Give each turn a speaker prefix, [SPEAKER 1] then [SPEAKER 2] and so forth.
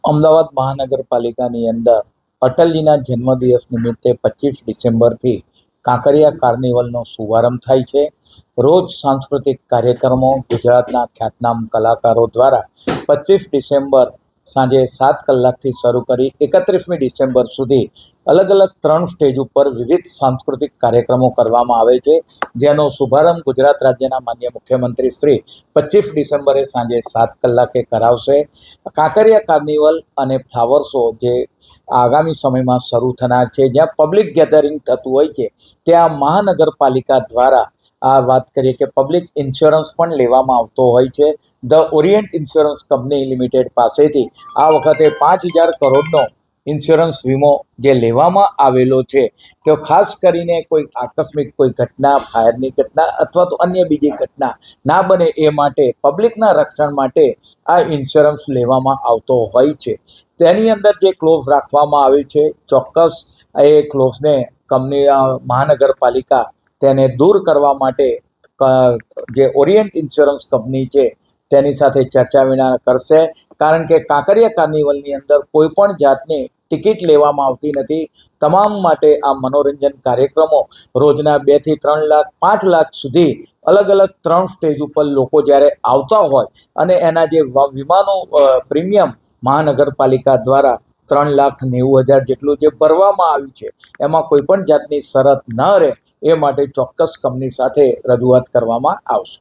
[SPEAKER 1] અમદાવાદ મહાનગરપાલિકાની અંદર અટલજીના જન્મદિવસ નિમિત્તે 25 ડિસેમ્બરથી કાંકરિયા કાર્નિવલનો શુભારંભ થાય છે. રોજ સાંસ્કૃતિક કાર્યક્રમો ગુજરાતના ખ્યાતનામ કલાકારો દ્વારા 25 ડિસેમ્બર સાંજે 7 કલાકથી શરૂ કરી 31મી ડિસેમ્બર સુધી અલગ અલગ 3 સ્ટેજ ઉપર વિવિધ સાંસ્કૃતિક કાર્યક્રમો કરવામાં આવે છે, જેનો શુભારંભ ગુજરાત રાજ્યના માનનીય મુખ્યમંત્રી શ્રી 25 ડિસેમ્બરે સાંજે 7 કલાકે કરાવશે. કાંકરિયા કાર્નિવલ અને ફ્લાવર શો જે આગામી સમયમાં શરૂ થનાર છે, જ્યાં પબ્લિક ગેધરિંગ થતું હોય છે, ત્યાં મહાનગરપાલિકા દ્વારા આ વાત કરીએ કે પબ્લિક ઇન્સ્યોરન્સ પણ લેવામાં આવતો હોય છે. The Orient insurance company limited પાસેથી આ વખતે 5,000 કરોડનો ઇન્સ્યોરન્સ વીમો જે લેવામાં આવેલો છે, તો ખાસ કરીને કોઈ આકસ્મિક કોઈ ઘટના, ફાયરની ઘટના અથવા તો અન્ય બીજી ઘટના ના બને એ માટે પબ્લિકના રક્ષણ માટે આ ઇન્સ્યોરન્સ લેવામાં આવતો હોય છે. તેની અંદર જે ક્લોઝ રાખવામાં આવી છે, ચોક્કસ એ ક્લોઝને કંપની મહાનગરપાલિકા તેને દૂર કરવા માટે જે ઓરિયન્ટ ઇન્સ્યોરન્સ કંપની છે તેની સાથે ચર્ચા વિચારણા કરશે. કારણ કે કાંકરિયા કાર્નિવલની અંદર કોઈ પણ જાતની ટિકિટ લેવામાં આવતી નથી. તમામ માટે આ મનોરંજન કાર્યક્રમો રોજના 2 થી 3 લાખ 5 લાખ સુધી અલગ અલગ 3 સ્ટેજ ઉપર લોકો જ્યારે આવતા હોય અને એના જે વીમાનું પ્રીમિયમ મહાનગરપાલિકા દ્વારા 3,90,000 જેટલું જે ભરવામાં આવ્યું છે, એમાં કોઈ પણ જાતની શરત ન રહે એ માટે ચોક્કસ કંપની સાથે રજૂઆત કરવામાં આવશે.